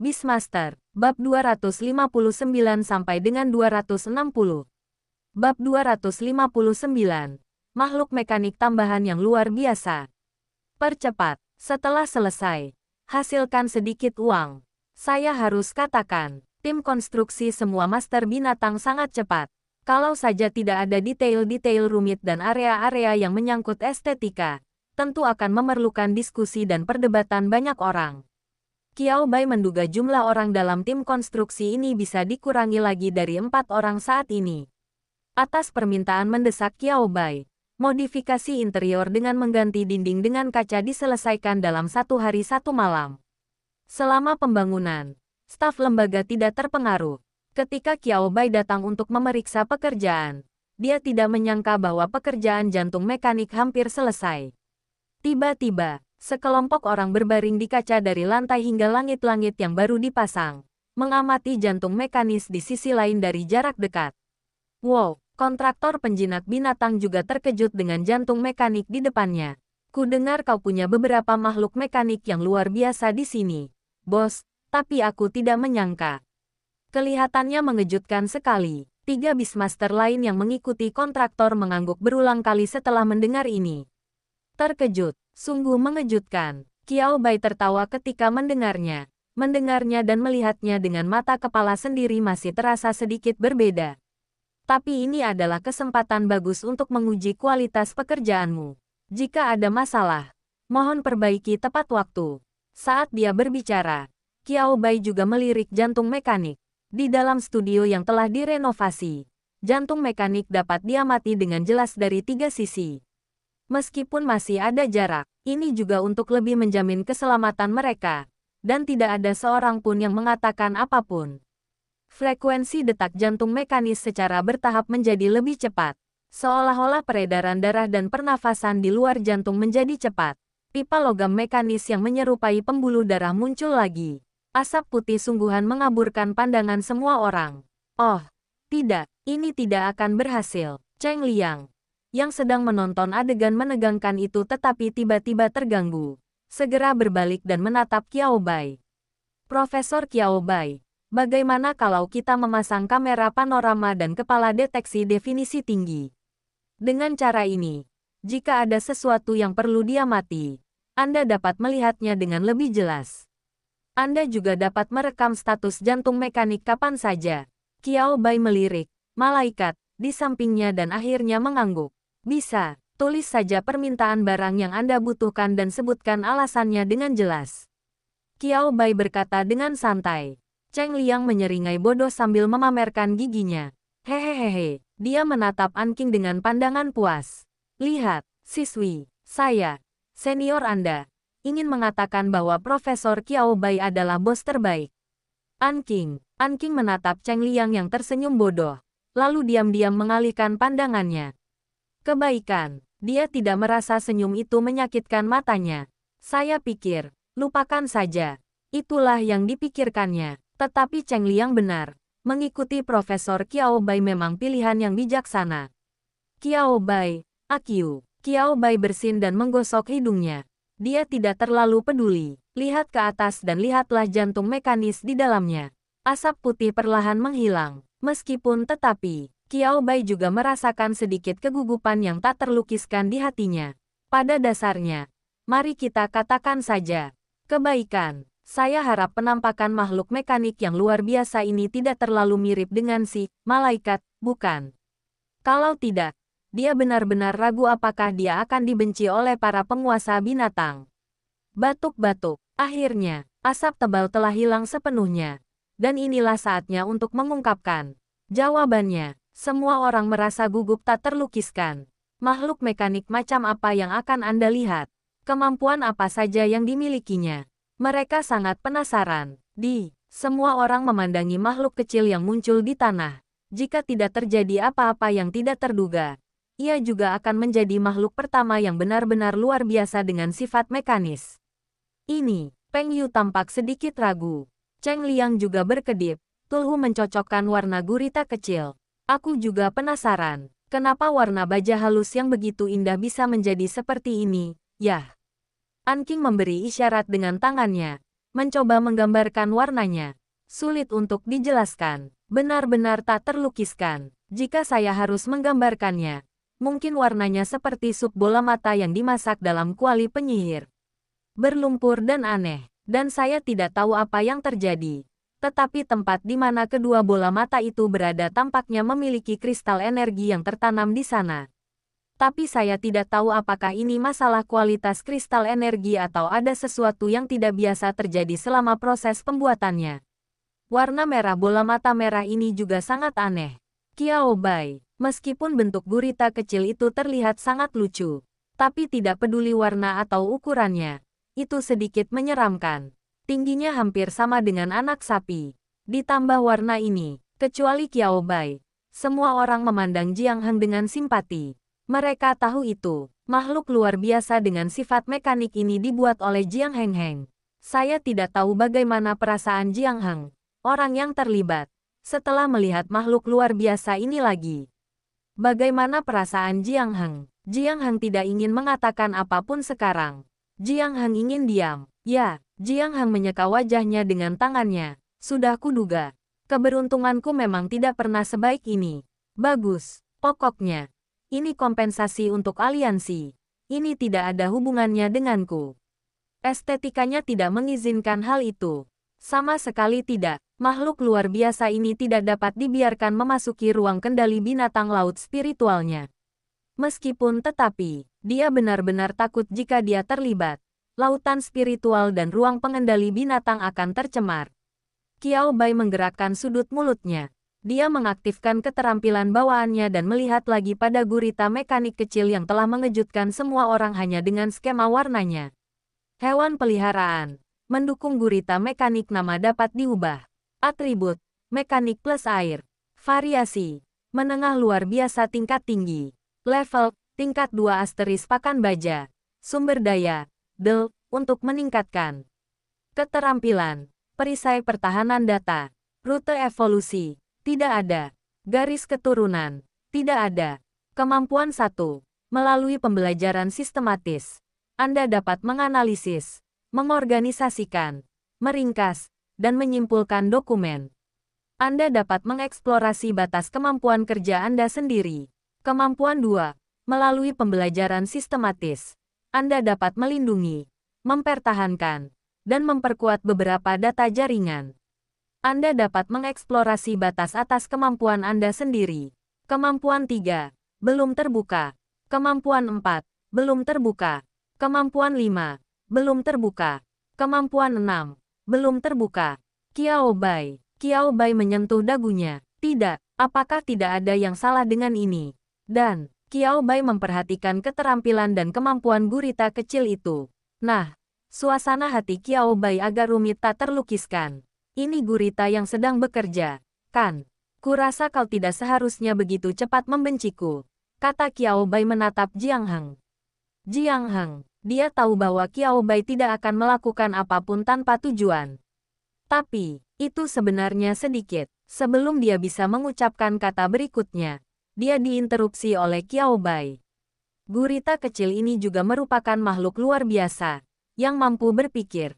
Beastmaster, bab 259 sampai dengan 260. Bab 259. Makhluk mekanik tambahan yang luar biasa. Percepat, setelah selesai, hasilkan sedikit uang. Saya harus katakan, tim konstruksi semua master binatang sangat cepat. Kalau saja tidak ada detail-detail rumit dan area-area yang menyangkut estetika, tentu akan memerlukan diskusi dan perdebatan banyak orang. Qiao Bai menduga jumlah orang dalam tim konstruksi ini bisa dikurangi lagi dari 4 orang saat ini. Atas permintaan mendesak Qiao Bai, modifikasi interior dengan mengganti dinding dengan kaca diselesaikan dalam 1 hari 1 malam. Selama pembangunan, staf lembaga tidak terpengaruh. Ketika Qiao Bai datang untuk memeriksa pekerjaan, dia tidak menyangka bahwa pekerjaan jantung mekanik hampir selesai. Tiba-tiba, sekelompok orang berbaring di kaca dari lantai hingga langit-langit yang baru dipasang, mengamati jantung mekanis di sisi lain dari jarak dekat. Wow, kontraktor penjinak binatang juga terkejut dengan jantung mekanik di depannya. Ku dengar kau punya beberapa makhluk mekanik yang luar biasa di sini, bos, tapi aku tidak menyangka. Kelihatannya mengejutkan sekali. 3 Beastmaster lain yang mengikuti kontraktor mengangguk berulang kali setelah mendengar ini. Terkejut, sungguh mengejutkan. Qiao Bai tertawa ketika mendengarnya. Mendengarnya dan melihatnya dengan mata kepala sendiri masih terasa sedikit berbeda. Tapi ini adalah kesempatan bagus untuk menguji kualitas pekerjaanmu. Jika ada masalah, mohon perbaiki tepat waktu. Saat dia berbicara, Qiao Bai juga melirik jantung mekanik. Di dalam studio yang telah direnovasi, jantung mekanik dapat diamati dengan jelas dari 3 sisi. Meskipun masih ada jarak, ini juga untuk lebih menjamin keselamatan mereka, dan tidak ada seorang pun yang mengatakan apapun. Frekuensi detak jantung mekanis secara bertahap menjadi lebih cepat, seolah-olah peredaran darah dan pernafasan di luar jantung menjadi cepat. Pipa logam mekanis yang menyerupai pembuluh darah muncul lagi. Asap putih sungguhan mengaburkan pandangan semua orang. Oh, tidak, ini tidak akan berhasil. Cheng Liang, yang sedang menonton adegan menegangkan itu tetapi tiba-tiba terganggu, segera berbalik dan menatap Qiao Bai. Profesor Qiao Bai, bagaimana kalau kita memasang kamera panorama dan kepala deteksi definisi tinggi? Dengan cara ini, jika ada sesuatu yang perlu diamati, Anda dapat melihatnya dengan lebih jelas. Anda juga dapat merekam status jantung mekanik kapan saja. Qiao Bai melirik malaikat di sampingnya dan akhirnya mengangguk. Bisa, tulis saja permintaan barang yang Anda butuhkan dan sebutkan alasannya dengan jelas. Qiao Bai berkata dengan santai. Cheng Liang menyeringai bodoh sambil memamerkan giginya. Hehehehe, dia menatap An Qing dengan pandangan puas. Lihat, siswi, saya, senior Anda, ingin mengatakan bahwa Profesor Qiao Bai adalah bos terbaik. An Qing menatap Cheng Liang yang tersenyum bodoh, lalu diam-diam mengalihkan pandangannya. Kebaikan, dia tidak merasa senyum itu menyakitkan matanya. Saya pikir, lupakan saja. Itulah yang dipikirkannya. Tetapi Cheng Liang benar, mengikuti Profesor Qiao Bai memang pilihan yang bijaksana. Qiao Bai, Akiu. Qiao Bai bersin dan menggosok hidungnya. Dia tidak terlalu peduli. Lihat ke atas dan lihatlah jantung mekanis di dalamnya. Asap putih perlahan menghilang. Meskipun tetapi, Qiao Bai juga merasakan sedikit kegugupan yang tak terlukiskan di hatinya. Pada dasarnya, mari kita katakan saja, kebaikan. Saya harap penampakan makhluk mekanik yang luar biasa ini tidak terlalu mirip dengan si malaikat, bukan? Kalau tidak, dia benar-benar ragu apakah dia akan dibenci oleh para penguasa binatang. Batuk-batuk. Akhirnya, asap tebal telah hilang sepenuhnya. Dan inilah saatnya untuk mengungkapkan. Jawabannya, semua orang merasa gugup tak terlukiskan. Makhluk mekanik macam apa yang akan Anda lihat? Kemampuan apa saja yang dimilikinya? Mereka sangat penasaran. Semua orang memandangi makhluk kecil yang muncul di tanah. Jika tidak terjadi apa-apa yang tidak terduga, ia juga akan menjadi makhluk pertama yang benar-benar luar biasa dengan sifat mekanis. Ini, Peng Yu tampak sedikit ragu. Cheng Liang juga berkedip. Tulhu mencocokkan warna gurita kecil. Aku juga penasaran, kenapa warna baja halus yang begitu indah bisa menjadi seperti ini, yah. An Qing memberi isyarat dengan tangannya. mencoba menggambarkan warnanya. Sulit untuk dijelaskan, benar-benar tak terlukiskan. Jika saya harus menggambarkannya, mungkin warnanya seperti sup bola mata yang dimasak dalam kuali penyihir. Berlumpur dan aneh, dan saya tidak tahu apa yang terjadi. Tetapi tempat di mana kedua bola mata itu berada tampaknya memiliki kristal energi yang tertanam di sana. Tapi saya tidak tahu apakah ini masalah kualitas kristal energi atau ada sesuatu yang tidak biasa terjadi selama proses pembuatannya. Warna merah bola mata merah ini juga sangat aneh. Qiao Bai, meskipun bentuk gurita kecil itu terlihat sangat lucu, tapi tidak peduli warna atau ukurannya, itu sedikit menyeramkan. Tingginya hampir sama dengan anak sapi. Ditambah warna ini, kecuali Qiao Bai, semua orang memandang Jiang Heng dengan simpati. Mereka tahu itu, makhluk luar biasa dengan sifat mekanik ini dibuat oleh Jiang Heng. Saya tidak tahu bagaimana perasaan Jiang Heng, orang yang terlibat, setelah melihat makhluk luar biasa ini lagi. Bagaimana perasaan Jiang Heng? Jiang Heng tidak ingin mengatakan apapun sekarang. Jiang Heng ingin diam. Ya, Jiang Heng menyeka wajahnya dengan tangannya. Sudah kuduga. Keberuntunganku memang tidak pernah sebaik ini. Bagus. Pokoknya, ini kompensasi untuk aliansi. Ini tidak ada hubungannya denganku. Estetikanya tidak mengizinkan hal itu. Sama sekali tidak. Makhluk luar biasa ini tidak dapat dibiarkan memasuki ruang kendali binatang laut spiritualnya. Meskipun tetapi, dia benar-benar takut jika dia terlibat. Lautan spiritual dan ruang pengendali binatang akan tercemar. Qiao Bai menggerakkan sudut mulutnya. Dia mengaktifkan keterampilan bawaannya dan melihat lagi pada gurita mekanik kecil yang telah mengejutkan semua orang hanya dengan skema warnanya. Hewan peliharaan. Mendukung gurita mekanik nama dapat diubah. Atribut. Mekanik plus air. Variasi. Menengah luar biasa tingkat tinggi. Level. Tingkat 2 asteris pakan baja. Sumber daya. Del, untuk meningkatkan. Keterampilan. Perisai pertahanan data. Rute evolusi. Tidak ada. Garis keturunan. Tidak ada. Kemampuan 1. Melalui pembelajaran sistematis, Anda dapat menganalisis, mengorganisasikan, meringkas, dan menyimpulkan dokumen. Anda dapat mengeksplorasi batas kemampuan kerja Anda sendiri. Kemampuan 2. Melalui pembelajaran sistematis, Anda dapat melindungi, mempertahankan, dan memperkuat beberapa data jaringan. Anda dapat mengeksplorasi batas atas kemampuan Anda sendiri. Kemampuan 3. Belum terbuka. Kemampuan 4. Belum terbuka. Kemampuan 5. Belum terbuka. Kemampuan 6. Belum terbuka. Qiao Bai. Qiao Bai menyentuh dagunya. Tidak, apakah tidak ada yang salah dengan ini? Dan, Qiao Bai memperhatikan keterampilan dan kemampuan gurita kecil itu. Nah, suasana hati Qiao Bai agak rumit tak terlukiskan. Ini gurita yang sedang bekerja, kan? Kurasa kau tidak seharusnya begitu cepat membenciku, kata Qiao Bai menatap Jiang Heng. Jiang Heng, dia tahu bahwa Qiao Bai tidak akan melakukan apapun tanpa tujuan. Tapi, itu sebenarnya sedikit. Sebelum dia bisa mengucapkan kata berikutnya, dia diinterupsi oleh Qiao Bai. Gurita kecil ini juga merupakan makhluk luar biasa, yang mampu berpikir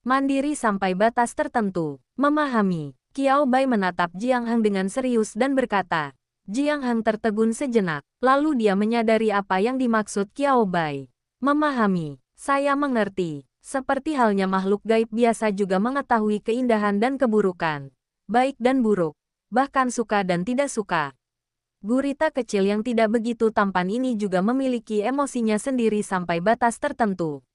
mandiri sampai batas tertentu. Memahami, Qiao Bai menatap Jiang Heng dengan serius dan berkata. Jiang Heng tertegun sejenak, lalu dia menyadari apa yang dimaksud Qiao Bai. Memahami, saya mengerti. Seperti halnya makhluk gaib biasa juga mengetahui keindahan dan keburukan. Baik dan buruk, bahkan suka dan tidak suka. Gurita kecil yang tidak begitu tampan ini juga memiliki emosinya sendiri sampai batas tertentu.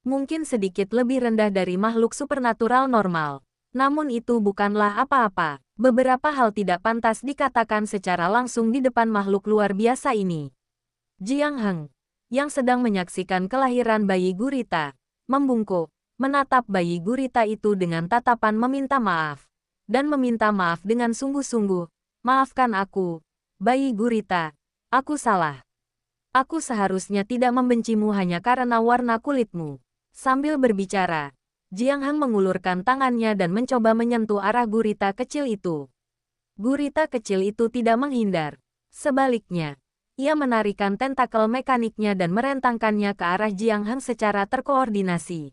Mungkin sedikit lebih rendah dari makhluk supernatural normal. Namun itu bukanlah apa-apa. Beberapa hal tidak pantas dikatakan secara langsung di depan makhluk luar biasa ini. Jiang Heng, yang sedang menyaksikan kelahiran bayi gurita, membungkuk, menatap bayi gurita itu dengan tatapan meminta maaf. Dan meminta maaf dengan sungguh-sungguh. Maafkan aku, bayi gurita. Aku salah. Aku seharusnya tidak membencimu hanya karena warna kulitmu. Sambil berbicara, Jiang Heng mengulurkan tangannya dan mencoba menyentuh arah gurita kecil itu. Gurita kecil itu tidak menghindar. Sebaliknya, ia menarikan tentakel mekaniknya dan merentangkannya ke arah Jiang Heng secara terkoordinasi.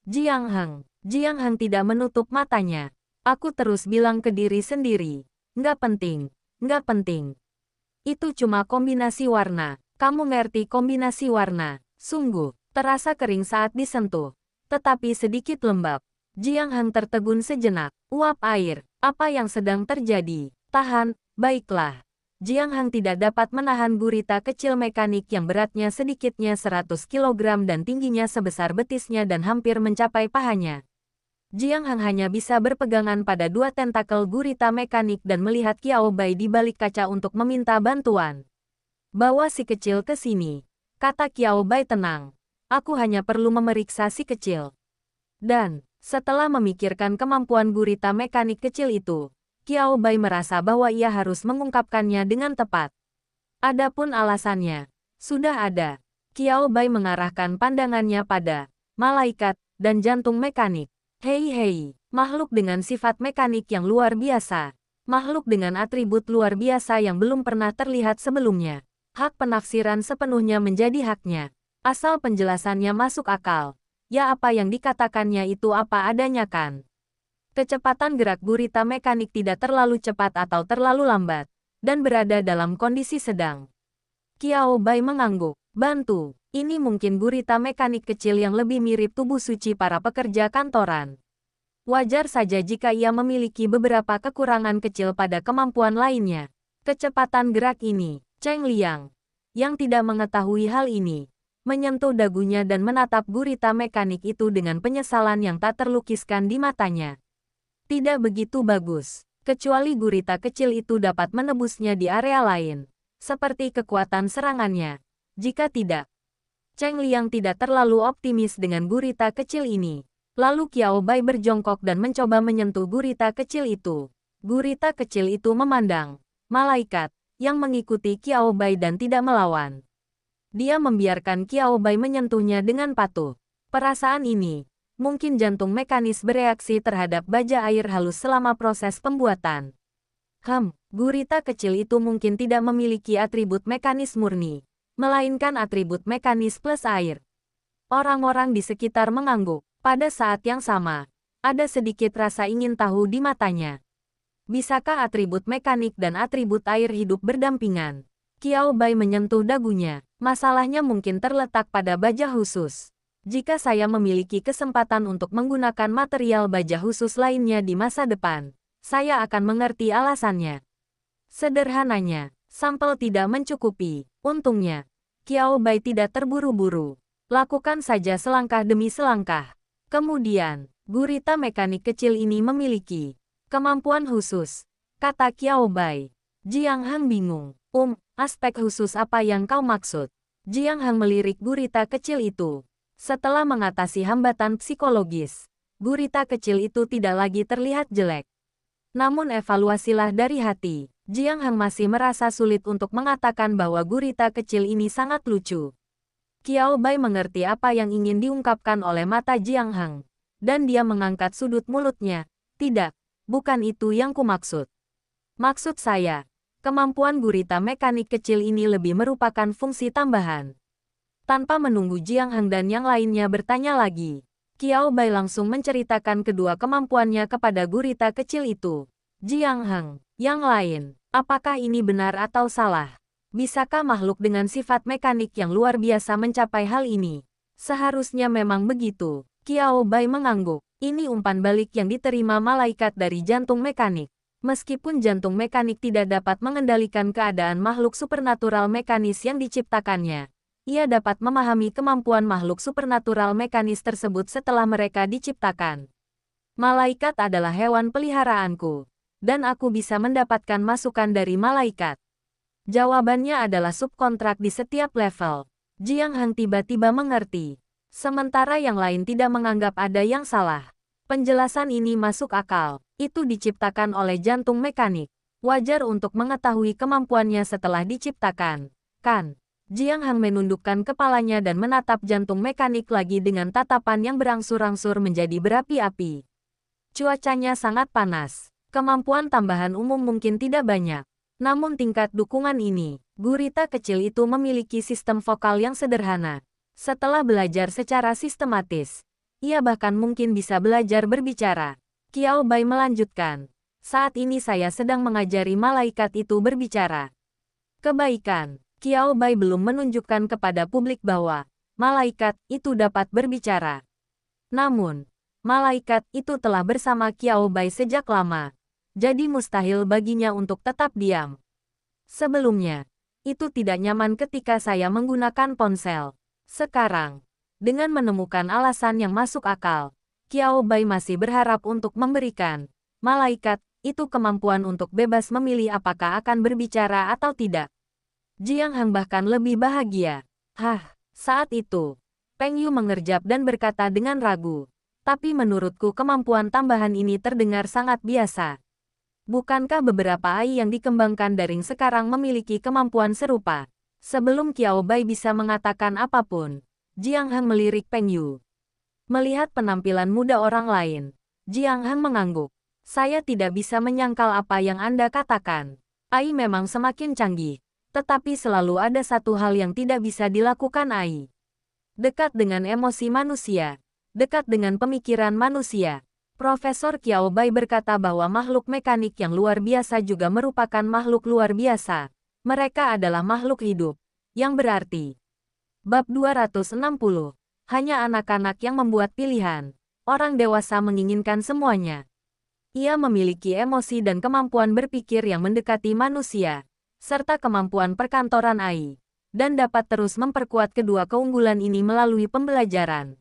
Jiang Heng, Jiang Hang tidak menutup matanya. Aku terus bilang ke diri sendiri. Nggak penting, nggak penting. Itu cuma kombinasi warna. Kamu ngerti kombinasi warna. Sungguh, terasa kering saat disentuh. Tetapi sedikit lembab. Jiang Hang tertegun sejenak. Uap air. Apa yang sedang terjadi? Tahan, baiklah. Jiang Hang tidak dapat menahan gurita kecil mekanik yang beratnya sedikitnya 100 kg dan tingginya sebesar betisnya dan hampir mencapai pahanya. Jiang Hang hanya bisa berpegangan pada dua tentakel gurita mekanik dan melihat Qiao Bai di balik kaca untuk meminta bantuan. Bawa si kecil ke sini, kata Qiao Bai tenang. Aku hanya perlu memeriksa si kecil. Dan, setelah memikirkan kemampuan gurita mekanik kecil itu, Qiao Bai merasa bahwa ia harus mengungkapkannya dengan tepat. Adapun alasannya, sudah ada. Qiao Bai mengarahkan pandangannya pada malaikat dan jantung mekanik. Hei, makhluk dengan sifat mekanik yang luar biasa. Makhluk dengan atribut luar biasa yang belum pernah terlihat sebelumnya. Hak penafsiran sepenuhnya menjadi haknya. Asal penjelasannya masuk akal. Ya apa yang dikatakannya itu apa adanya kan? Kecepatan gerak gurita mekanik tidak terlalu cepat atau terlalu lambat, dan berada dalam kondisi sedang. Qiao Bai mengangguk. Bantu, ini mungkin gurita mekanik kecil yang lebih mirip tubuh suci para pekerja kantoran. Wajar saja jika ia memiliki beberapa kekurangan kecil pada kemampuan lainnya. Kecepatan gerak ini, Cheng Liang, yang tidak mengetahui hal ini, menyentuh dagunya dan menatap gurita mekanik itu dengan penyesalan yang tak terlukiskan di matanya. Tidak begitu bagus, kecuali gurita kecil itu dapat menebusnya di area lain, seperti kekuatan serangannya. Jika tidak, Cheng Liang tidak terlalu optimis dengan gurita kecil ini. Lalu Qiao Bai berjongkok dan mencoba menyentuh gurita kecil itu. Gurita kecil itu memandang malaikat yang mengikuti Qiao Bai dan tidak melawan. Dia membiarkan Qiao Bai menyentuhnya dengan patuh. Perasaan ini, mungkin jantung mekanis bereaksi terhadap baja air halus selama proses pembuatan. Gurita kecil itu mungkin tidak memiliki atribut mekanis murni, melainkan atribut mekanis plus air. Orang-orang di sekitar mengangguk. Pada saat yang sama, ada sedikit rasa ingin tahu di matanya. Bisakah atribut mekanik dan atribut air hidup berdampingan? Qiao Bai menyentuh dagunya. Masalahnya mungkin terletak pada baja khusus. Jika saya memiliki kesempatan untuk menggunakan material baja khusus lainnya di masa depan, saya akan mengerti alasannya. Sederhananya, sampel tidak mencukupi. Untungnya, Qiao Bai tidak terburu-buru. Lakukan saja selangkah demi selangkah. Kemudian, gurita mekanik kecil ini memiliki kemampuan khusus, kata Qiao Bai. Jiang Hang bingung. Aspek khusus apa yang kau maksud? Jiang Hang melirik gurita kecil itu. Setelah mengatasi hambatan psikologis, gurita kecil itu tidak lagi terlihat jelek. Namun evaluasilah dari hati. Jiang Hang masih merasa sulit untuk mengatakan bahwa gurita kecil ini sangat lucu. Qiao Bai mengerti apa yang ingin diungkapkan oleh mata Jiang Hang, dan dia mengangkat sudut mulutnya. Tidak, bukan itu yang kumaksud. Maksud saya, kemampuan gurita mekanik kecil ini lebih merupakan fungsi tambahan. Tanpa menunggu Jiang Hang dan yang lainnya bertanya lagi, Qiao Bai langsung menceritakan kedua kemampuannya kepada gurita kecil itu. Jiang Hang, yang lain, apakah ini benar atau salah? Bisakah makhluk dengan sifat mekanik yang luar biasa mencapai hal ini? Seharusnya memang begitu. Qiao Bai mengangguk. Ini umpan balik yang diterima malaikat dari jantung mekanik. Meskipun jantung mekanik tidak dapat mengendalikan keadaan makhluk supernatural mekanis yang diciptakannya, ia dapat memahami kemampuan makhluk supernatural mekanis tersebut setelah mereka diciptakan. Malaikat adalah hewan peliharaanku, dan aku bisa mendapatkan masukan dari malaikat. Jawabannya adalah subkontrak di setiap level. Jiang Hang tiba-tiba mengerti. Sementara yang lain tidak menganggap ada yang salah. Penjelasan ini masuk akal. Itu diciptakan oleh jantung mekanik. Wajar untuk mengetahui kemampuannya setelah diciptakan, kan? Jiang Hang menundukkan kepalanya dan menatap jantung mekanik lagi dengan tatapan yang berangsur-angsur menjadi berapi-api. Cuacanya sangat panas. Kemampuan tambahan umum mungkin tidak banyak. Namun tingkat dukungan ini, gurita kecil itu memiliki sistem vokal yang sederhana. Setelah belajar secara sistematis, Ia bahkan mungkin bisa belajar berbicara. Qiao Bai melanjutkan. Saat ini saya sedang mengajari malaikat itu berbicara. Kebaikan. Qiao Bai belum menunjukkan kepada publik bahwa malaikat itu dapat berbicara. Namun, malaikat itu telah bersama Qiao Bai sejak lama. Jadi mustahil baginya untuk tetap diam. Sebelumnya, itu tidak nyaman ketika saya menggunakan ponsel. Sekarang, dengan menemukan alasan yang masuk akal, Qiao Bai masih berharap untuk memberikan malaikat itu kemampuan untuk bebas memilih apakah akan berbicara atau tidak. Jiang Hang bahkan lebih bahagia. Saat itu, Peng Yu mengerjap dan berkata dengan ragu. Tapi menurutku kemampuan tambahan ini terdengar sangat biasa. Bukankah beberapa AI yang dikembangkan daring sekarang memiliki kemampuan serupa? Sebelum Qiao Bai bisa mengatakan apapun, Jiang Hang melirik Peng Yu. Melihat penampilan muda orang lain, Jiang Hang mengangguk. Saya tidak bisa menyangkal apa yang Anda katakan. AI memang semakin canggih, tetapi selalu ada satu hal yang tidak bisa dilakukan AI. Dekat dengan emosi manusia, dekat dengan pemikiran manusia. Profesor Qiao Bai berkata bahwa makhluk mekanik yang luar biasa juga merupakan makhluk luar biasa. Mereka adalah makhluk hidup, yang berarti. Bab 260. Hanya anak-anak yang membuat pilihan. Orang dewasa menginginkan semuanya. Ia memiliki emosi dan kemampuan berpikir yang mendekati manusia, serta kemampuan perkantoran AI, dan dapat terus memperkuat kedua keunggulan ini melalui pembelajaran.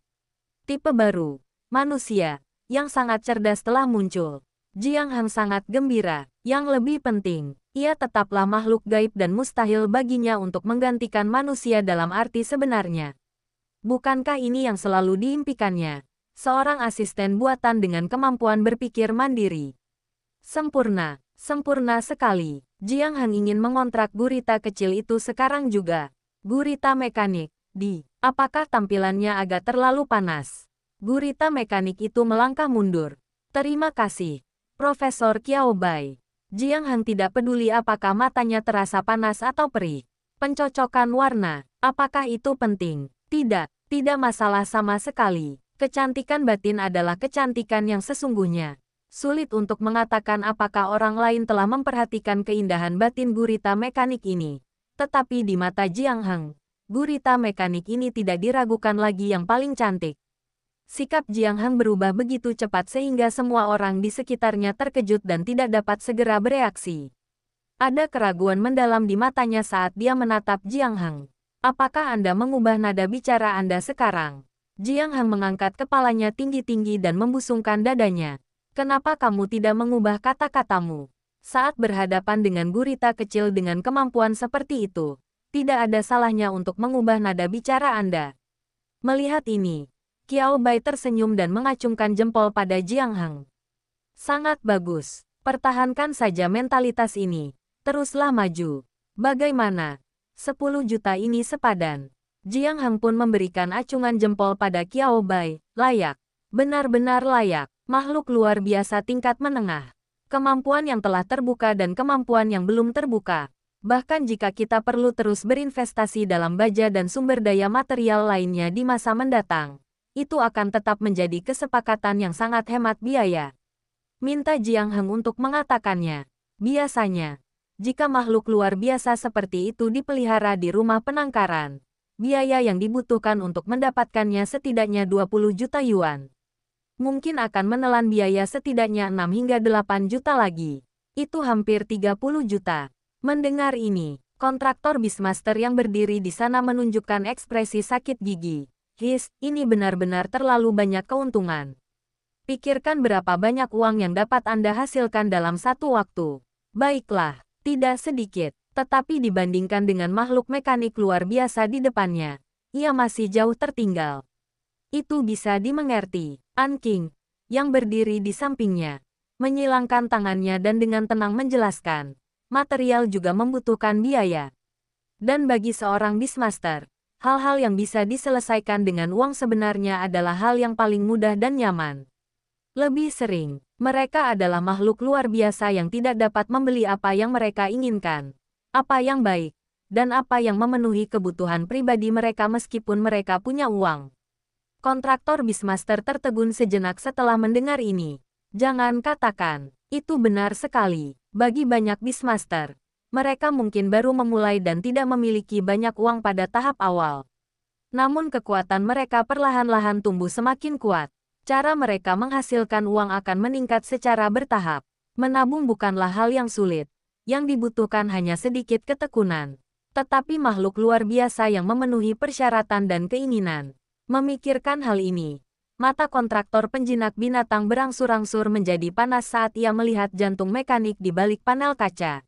Tipe baru, manusia, yang sangat cerdas telah muncul. Jiang Hang sangat gembira. Yang lebih penting, ia tetaplah makhluk gaib dan mustahil baginya untuk menggantikan manusia dalam arti sebenarnya. Bukankah ini yang selalu diimpikannya? Seorang asisten buatan dengan kemampuan berpikir mandiri. Sempurna, sempurna sekali. Jiang Hang ingin mengontrak gurita kecil itu sekarang juga. Gurita mekanik, apakah tampilannya agak terlalu panas? Gurita mekanik itu melangkah mundur. Terima kasih, Profesor Qiao Bai. Jiang Hang tidak peduli apakah matanya terasa panas atau perih. Pencocokan warna, apakah itu penting? Tidak, tidak masalah sama sekali. Kecantikan batin adalah kecantikan yang sesungguhnya. Sulit untuk mengatakan apakah orang lain telah memperhatikan keindahan batin gurita mekanik ini. Tetapi di mata Jiang Hang, gurita mekanik ini tidak diragukan lagi yang paling cantik. Sikap Jiang Hang berubah begitu cepat sehingga semua orang di sekitarnya terkejut dan tidak dapat segera bereaksi. Ada keraguan mendalam di matanya saat dia menatap Jiang Hang. Apakah Anda mengubah nada bicara Anda sekarang? Jiang Hang mengangkat kepalanya tinggi-tinggi dan membusungkan dadanya. Kenapa kamu tidak mengubah kata-katamu? Saat berhadapan dengan gurita kecil dengan kemampuan seperti itu, tidak ada salahnya untuk mengubah nada bicara Anda. Melihat ini, Qiao Bai tersenyum dan mengacungkan jempol pada Jiang Hang. Sangat bagus. Pertahankan saja mentalitas ini. Teruslah maju. Bagaimana? 10 juta ini sepadan. Jiang Hang pun memberikan acungan jempol pada Qiao Bai. Layak. Benar-benar layak. Makhluk luar biasa tingkat menengah. Kemampuan yang telah terbuka dan kemampuan yang belum terbuka. Bahkan jika kita perlu terus berinvestasi dalam baja dan sumber daya material lainnya di masa mendatang, itu akan tetap menjadi kesepakatan yang sangat hemat biaya. Minta Jiang Hang untuk mengatakannya. Biasanya, jika makhluk luar biasa seperti itu dipelihara di rumah penangkaran, biaya yang dibutuhkan untuk mendapatkannya setidaknya 20 juta yuan. Mungkin akan menelan biaya setidaknya 6 hingga 8 juta lagi. Itu hampir 30 juta. Mendengar ini, kontraktor Beastmaster yang berdiri di sana menunjukkan ekspresi sakit gigi. Ini benar-benar terlalu banyak keuntungan. Pikirkan berapa banyak uang yang dapat Anda hasilkan dalam satu waktu. Baiklah, tidak sedikit, tetapi dibandingkan dengan makhluk mekanik luar biasa di depannya, ia masih jauh tertinggal. Itu bisa dimengerti. An Qing, yang berdiri di sampingnya, menyilangkan tangannya dan dengan tenang menjelaskan, material juga membutuhkan biaya. Dan bagi seorang Beastmaster, hal-hal yang bisa diselesaikan dengan uang sebenarnya adalah hal yang paling mudah dan nyaman. Lebih sering, mereka adalah makhluk luar biasa yang tidak dapat membeli apa yang mereka inginkan, apa yang baik, dan apa yang memenuhi kebutuhan pribadi mereka meskipun mereka punya uang. Kontraktor Beastmaster tertegun sejenak setelah mendengar ini. Jangan katakan, itu benar sekali. Bagi banyak Beastmaster, mereka mungkin baru memulai dan tidak memiliki banyak uang pada tahap awal. Namun kekuatan mereka perlahan-lahan tumbuh semakin kuat. Cara mereka menghasilkan uang akan meningkat secara bertahap. Menabung bukanlah hal yang sulit. Yang dibutuhkan hanya sedikit ketekunan. Tetapi makhluk luar biasa yang memenuhi persyaratan dan keinginan. Memikirkan hal ini, mata kontraktor penjinak binatang berangsur-angsur menjadi panas saat ia melihat jantung mekanik di balik panel kaca.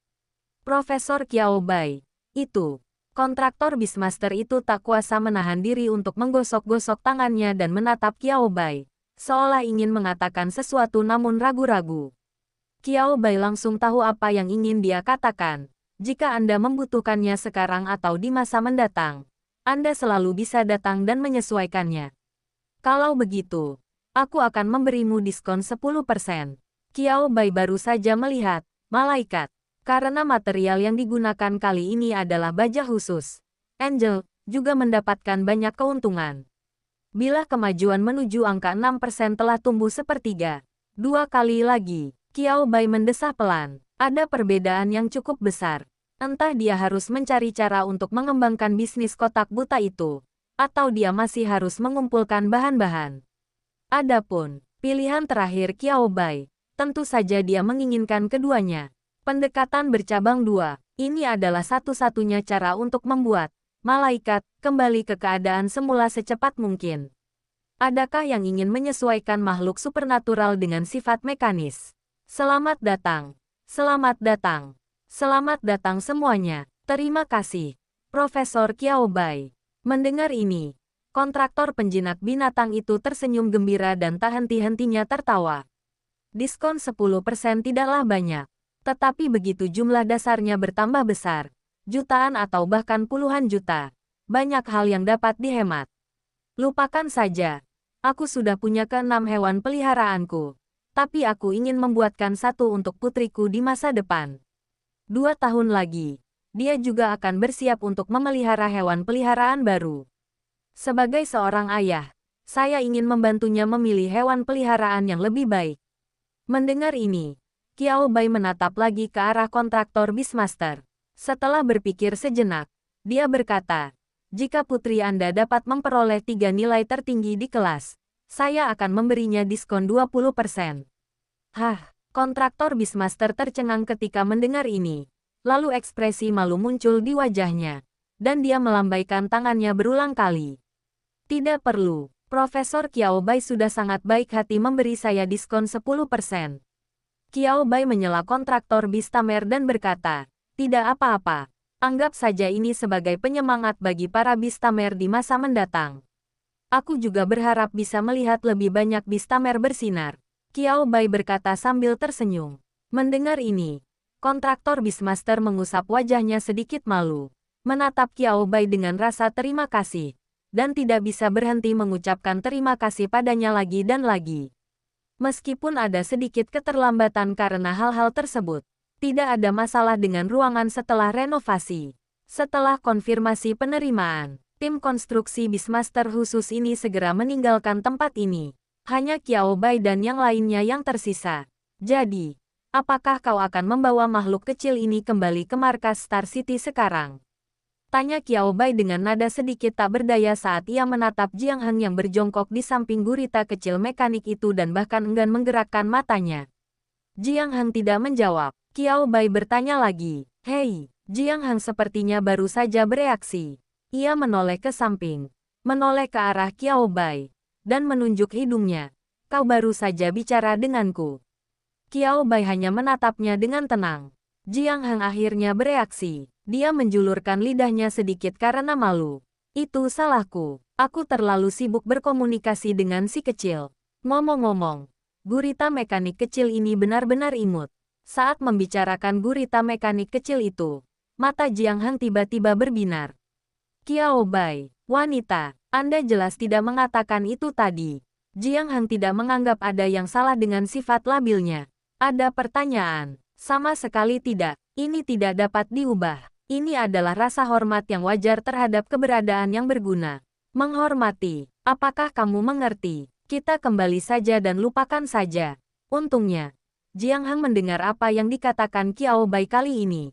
Profesor Qiao Bai, itu. Kontraktor Beastmaster itu tak kuasa menahan diri untuk menggosok-gosok tangannya dan menatap Qiao Bai, seolah ingin mengatakan sesuatu namun ragu-ragu. Qiao Bai langsung tahu apa yang ingin dia katakan. Jika Anda membutuhkannya sekarang atau di masa mendatang, Anda selalu bisa datang dan menyesuaikannya. Kalau begitu, aku akan memberimu diskon 10%. Qiao Bai baru saja melihat malaikat. Karena material yang digunakan kali ini adalah baja khusus. Angel juga mendapatkan banyak keuntungan. Bila kemajuan menuju angka 6% telah tumbuh sepertiga. 2 kali lagi, Qiao Bai mendesah pelan. Ada perbedaan yang cukup besar. Entah dia harus mencari cara untuk mengembangkan bisnis kotak buta itu, atau dia masih harus mengumpulkan bahan-bahan. Adapun pilihan terakhir Qiao Bai, tentu saja dia menginginkan keduanya. Pendekatan bercabang 2, ini adalah satu-satunya cara untuk membuat malaikat kembali ke keadaan semula secepat mungkin. Adakah yang ingin menyesuaikan makhluk supernatural dengan sifat mekanis? Selamat datang. Selamat datang. Selamat datang semuanya. Terima kasih, Profesor Qiao Bai. Mendengar ini, kontraktor penjinak binatang itu tersenyum gembira dan tak henti-hentinya tertawa. Diskon 10% tidaklah banyak. Tetapi begitu jumlah dasarnya bertambah besar, jutaan atau bahkan puluhan juta, banyak hal yang dapat dihemat. Lupakan saja. Aku sudah punya ke-6 hewan peliharaanku. Tapi aku ingin membuatkan satu untuk putriku di masa depan. 2 tahun lagi, dia juga akan bersiap untuk memelihara hewan peliharaan baru. Sebagai seorang ayah, saya ingin membantunya memilih hewan peliharaan yang lebih baik. Mendengar ini, Qiao Bai menatap lagi ke arah kontraktor Beastmaster. Setelah berpikir sejenak, dia berkata, jika putri Anda dapat memperoleh 3 nilai tertinggi di kelas, saya akan memberinya diskon 20%. Hah? Kontraktor Beastmaster tercengang ketika mendengar ini. Lalu ekspresi malu muncul di wajahnya. Dan dia melambaikan tangannya berulang kali. Tidak perlu. Profesor Qiao Bai sudah sangat baik hati memberi saya diskon 10%. Qiao Bai menyela kontraktor Beastamer dan berkata, tidak apa-apa. Anggap saja ini sebagai penyemangat bagi para Beastamer di masa mendatang. Aku juga berharap bisa melihat lebih banyak Beastamer bersinar. Qiao Bai berkata sambil tersenyum. Mendengar ini, kontraktor Beastmaster mengusap wajahnya sedikit malu. Menatap Qiao Bai dengan rasa terima kasih. Dan tidak bisa berhenti mengucapkan terima kasih padanya lagi dan lagi. Meskipun ada sedikit keterlambatan karena hal-hal tersebut, tidak ada masalah dengan ruangan setelah renovasi. Setelah konfirmasi penerimaan, tim konstruksi Beastmaster khusus ini segera meninggalkan tempat ini. Hanya Qiao Bai dan yang lainnya yang tersisa. Jadi, apakah kau akan membawa makhluk kecil ini kembali ke markas Star City sekarang? Tanya Qiao Bai dengan nada sedikit tak berdaya saat ia menatap Jiang Heng yang berjongkok di samping gurita kecil mekanik itu dan bahkan enggan menggerakkan matanya. Jiang Heng tidak menjawab. Qiao Bai bertanya lagi. Hei, Jiang Heng sepertinya baru saja bereaksi. Ia menoleh ke samping, menoleh ke arah Qiao Bai, dan menunjuk hidungnya. Kau baru saja bicara denganku. Qiao Bai hanya menatapnya dengan tenang. Jiang Heng akhirnya bereaksi. Dia menjulurkan lidahnya sedikit karena malu. Itu salahku. Aku terlalu sibuk berkomunikasi dengan si kecil. Ngomong-ngomong, gurita mekanik kecil ini benar-benar imut. Saat membicarakan gurita mekanik kecil itu, mata Jiang Heng tiba-tiba berbinar. Qiao Bai, wanita, Anda jelas tidak mengatakan itu tadi. Jiang Heng tidak menganggap ada yang salah dengan sifat labilnya. Ada pertanyaan? Sama sekali tidak. Ini tidak dapat diubah. Ini adalah rasa hormat yang wajar terhadap keberadaan yang berguna. Menghormati. Apakah kamu mengerti? Kita kembali saja dan lupakan saja. Untungnya, Jiang Hang mendengar apa yang dikatakan Qiao Bai kali ini.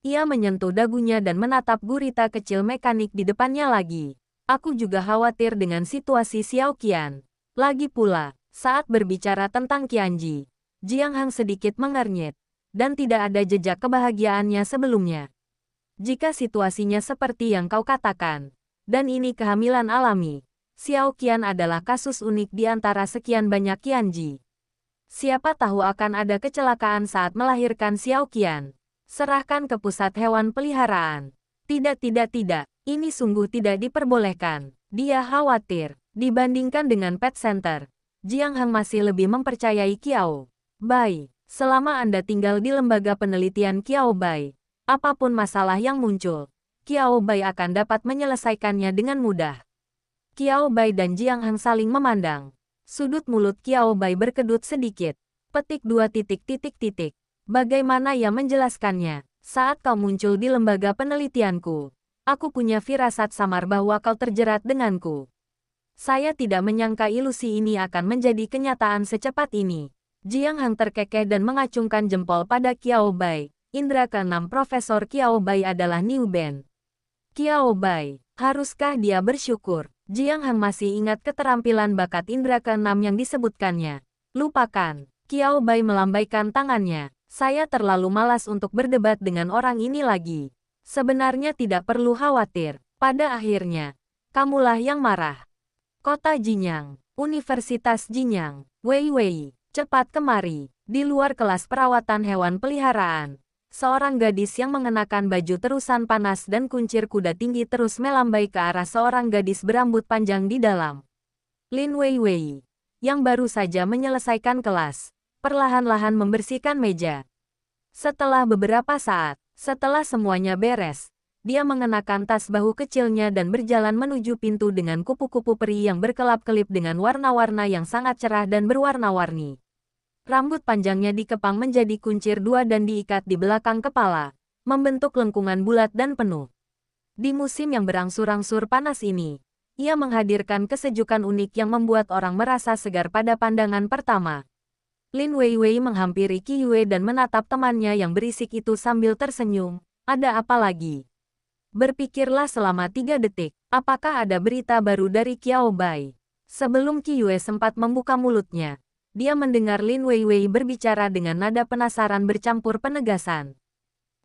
Ia menyentuh dagunya dan menatap gurita kecil mekanik di depannya lagi. Aku juga khawatir dengan situasi Xiao Qian. Lagi pula, saat berbicara tentang Qianji, Jiang Hang sedikit mengernyit, dan tidak ada jejak kebahagiaannya sebelumnya. Jika situasinya seperti yang kau katakan, dan ini kehamilan alami, Xiao Qian adalah kasus unik di antara sekian banyak Qianji. Siapa tahu akan ada kecelakaan saat melahirkan Xiao Qian. Serahkan ke pusat hewan peliharaan. Tidak. Ini sungguh tidak diperbolehkan. Dia khawatir. Dibandingkan dengan pet center, Jiang Hang masih lebih mempercayai Qiao Bai. Selama Anda tinggal di lembaga penelitian Qiao Bai, apapun masalah yang muncul, Qiao Bai akan dapat menyelesaikannya dengan mudah. Qiao Bai dan Jiang Hang saling memandang. Sudut mulut Qiao Bai berkedut sedikit. Petik 2 titik. Bagaimana ia menjelaskannya? Saat kau muncul di lembaga penelitianku, aku punya firasat samar bahwa kau terjerat denganku. Saya tidak menyangka ilusi ini akan menjadi kenyataan secepat ini. Jiang Hang terkekeh dan mengacungkan jempol pada Qiao Bai. Indra ke-6 Profesor Qiao Bai adalah Niu Ben. Qiao Bai, haruskah dia bersyukur? Jiang Hang masih ingat keterampilan bakat indra ke-6 yang disebutkannya. Lupakan. Qiao Bai melambaikan tangannya. Saya terlalu malas untuk berdebat dengan orang ini lagi. Sebenarnya tidak perlu khawatir. Pada akhirnya, kamulah yang marah. Kota Jinyang, Universitas Jinyang, Wei, cepat kemari. Di luar kelas perawatan hewan peliharaan, seorang gadis yang mengenakan baju terusan panas dan kuncir kuda tinggi terus melambai ke arah seorang gadis berambut panjang di dalam. Lin Wei, yang baru saja menyelesaikan kelas, perlahan-lahan membersihkan meja. Setelah beberapa saat, setelah semuanya beres, dia mengenakan tas bahu kecilnya dan berjalan menuju pintu dengan kupu-kupu peri yang berkelap-kelip dengan warna-warna yang sangat cerah dan berwarna-warni. Rambut panjangnya dikepang menjadi kuncir 2 dan diikat di belakang kepala, membentuk lengkungan bulat dan penuh. Di musim yang berangsur-angsur panas ini, ia menghadirkan kesejukan unik yang membuat orang merasa segar pada pandangan pertama. Lin Wei menghampiri Qi Yue dan menatap temannya yang berisik itu sambil tersenyum. Ada apa lagi? Berpikirlah selama 3 detik, apakah ada berita baru dari Qiao Bai? Sebelum Qi Yue sempat membuka mulutnya, dia mendengar Lin Wei berbicara dengan nada penasaran bercampur penegasan.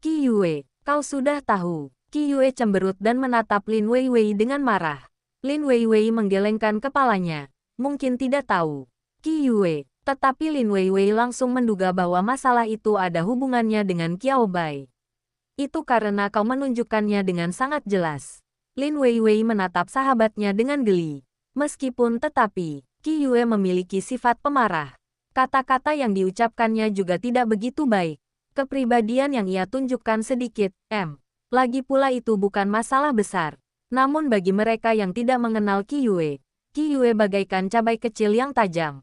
Qi Yue, kau sudah tahu. Qi Yue cemberut dan menatap Lin Wei dengan marah. Lin Wei menggelengkan kepalanya. Mungkin tidak tahu. Qi Yue, tetapi Lin Wei langsung menduga bahwa masalah itu ada hubungannya dengan Qiao Bai. Itu karena kau menunjukkannya dengan sangat jelas. Lin Wei menatap sahabatnya dengan geli. Meskipun tetapi, Qi Yue memiliki sifat pemarah. Kata-kata yang diucapkannya juga tidak begitu baik. Kepribadian yang ia tunjukkan sedikit, lagi pula itu bukan masalah besar. Namun bagi mereka yang tidak mengenal Qi Yue bagaikan cabai kecil yang tajam.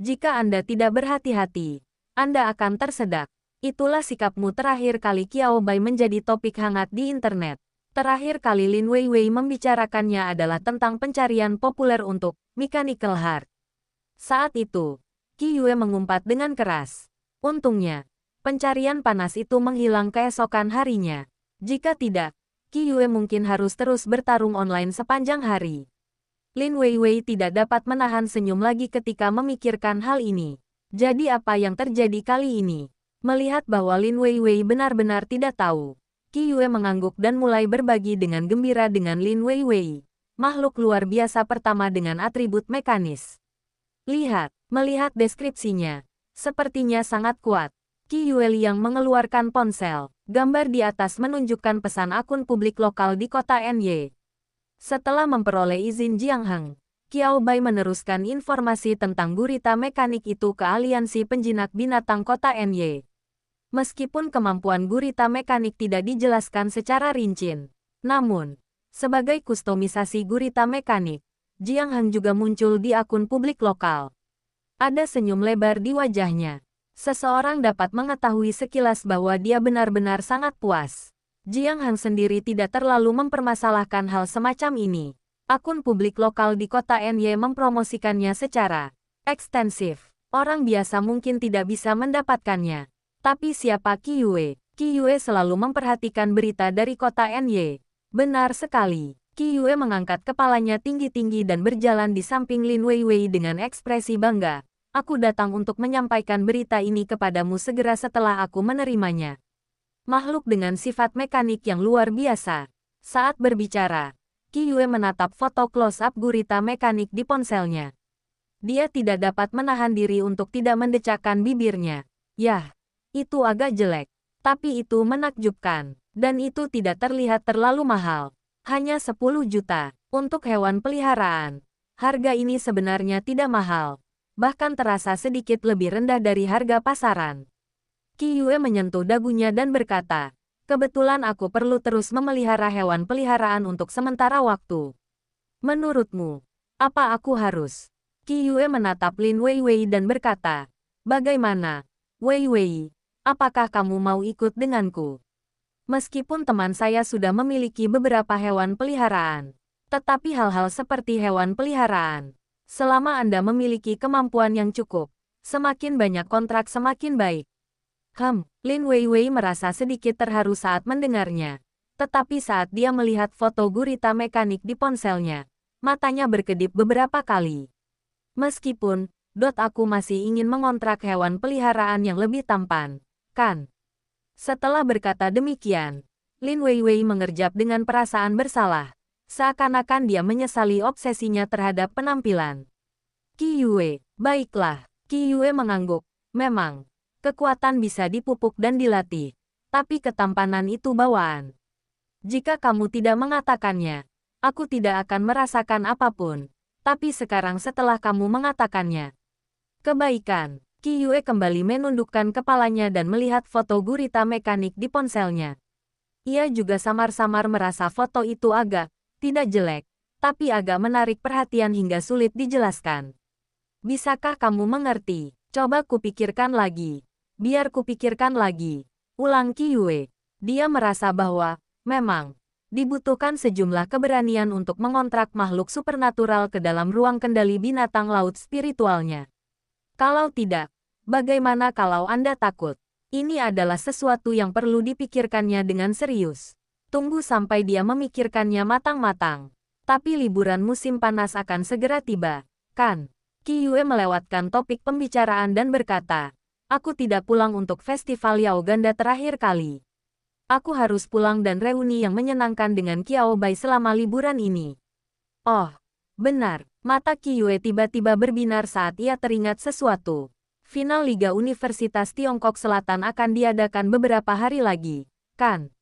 Jika Anda tidak berhati-hati, Anda akan tersedak. Itulah sikapmu terakhir kali Qiao Bai menjadi topik hangat di internet. Terakhir kali Lin Wei membicarakannya adalah tentang pencarian populer untuk Mechanical Heart. Saat itu, Qi Yue mengumpat dengan keras. Untungnya, pencarian panas itu menghilang keesokan harinya. Jika tidak, Qi Yue mungkin harus terus bertarung online sepanjang hari. Lin Wei tidak dapat menahan senyum lagi ketika memikirkan hal ini. Jadi apa yang terjadi kali ini? Melihat bahwa Lin Wei benar-benar tidak tahu, Qi Yue mengangguk dan mulai berbagi dengan gembira dengan Lin Wei, makhluk luar biasa pertama dengan atribut mekanis. Melihat deskripsinya, sepertinya sangat kuat. Qi Yue yang mengeluarkan ponsel, gambar di atas menunjukkan pesan akun publik lokal di kota NY. Setelah memperoleh izin Jiang Hang, Qiao Bai meneruskan informasi tentang gurita mekanik itu ke aliansi penjinak binatang kota NY. Meskipun kemampuan gurita mekanik tidak dijelaskan secara rinci, namun, sebagai kustomisasi gurita mekanik, Jiang Hang juga muncul di akun publik lokal. Ada senyum lebar di wajahnya. Seseorang dapat mengetahui sekilas bahwa dia benar-benar sangat puas. Jiang Hang sendiri tidak terlalu mempermasalahkan hal semacam ini. Akun publik lokal di kota NY mempromosikannya secara ekstensif. Orang biasa mungkin tidak bisa mendapatkannya. Tapi siapa Qiyue? Qiyue selalu memperhatikan berita dari kota NY. Benar sekali. Qiyue mengangkat kepalanya tinggi-tinggi dan berjalan di samping Lin Weiwei dengan ekspresi bangga. Aku datang untuk menyampaikan berita ini kepadamu segera setelah aku menerimanya. Makhluk dengan sifat mekanik yang luar biasa. Saat berbicara, Qiyue menatap foto close-up gurita mekanik di ponselnya. Dia tidak dapat menahan diri untuk tidak mendecakkan bibirnya. Yah, itu agak jelek. Tapi itu menakjubkan. Dan itu tidak terlihat terlalu mahal. Hanya 10 juta. Untuk hewan peliharaan. Harga ini sebenarnya tidak mahal. Bahkan terasa sedikit lebih rendah dari harga pasaran. Qiyue menyentuh dagunya dan berkata, kebetulan aku perlu terus memelihara hewan peliharaan untuk sementara waktu. Menurutmu, apa aku harus? Qiyue menatap Lin Weiwei dan berkata, bagaimana? Weiwei, apakah kamu mau ikut denganku? Meskipun teman saya sudah memiliki beberapa hewan peliharaan, tetapi hal-hal seperti hewan peliharaan, selama Anda memiliki kemampuan yang cukup, semakin banyak kontrak semakin baik. Lin Weiwei merasa sedikit terharu saat mendengarnya. Tetapi saat dia melihat foto gurita mekanik di ponselnya, matanya berkedip beberapa kali. Meskipun, aku masih ingin mengontrak hewan peliharaan yang lebih tampan, kan? Setelah berkata demikian, Lin Weiwei mengerjap dengan perasaan bersalah. Seakan-akan dia menyesali obsesinya terhadap penampilan. Qiyue, baiklah. Qiyue mengangguk. Memang, kekuatan bisa dipupuk dan dilatih. Tapi ketampanan itu bawaan. Jika kamu tidak mengatakannya, aku tidak akan merasakan apapun. Tapi sekarang setelah kamu mengatakannya. Kebaikan. Qiyue kembali menundukkan kepalanya dan melihat foto gurita mekanik di ponselnya. Ia juga samar-samar merasa foto itu agak, tidak jelek, tapi agak menarik perhatian hingga sulit dijelaskan. Bisakah kamu mengerti? Coba kupikirkan lagi. Biar kupikirkan lagi. Ulang Qiyue. Dia merasa bahwa, memang, dibutuhkan sejumlah keberanian untuk mengontrak makhluk supernatural ke dalam ruang kendali binatang laut spiritualnya. Kalau tidak, bagaimana kalau Anda takut? Ini adalah sesuatu yang perlu dipikirkannya dengan serius. Tunggu sampai dia memikirkannya matang-matang. Tapi liburan musim panas akan segera tiba, kan? Qiyue melewatkan topik pembicaraan dan berkata, aku tidak pulang untuk festival Yao Ganda terakhir kali. Aku harus pulang dan reuni yang menyenangkan dengan Qiao Bai selama liburan ini. Oh, benar. Mata Qiyue tiba-tiba berbinar saat ia teringat sesuatu. Final Liga Universitas Tiongkok Selatan akan diadakan beberapa hari lagi, kan?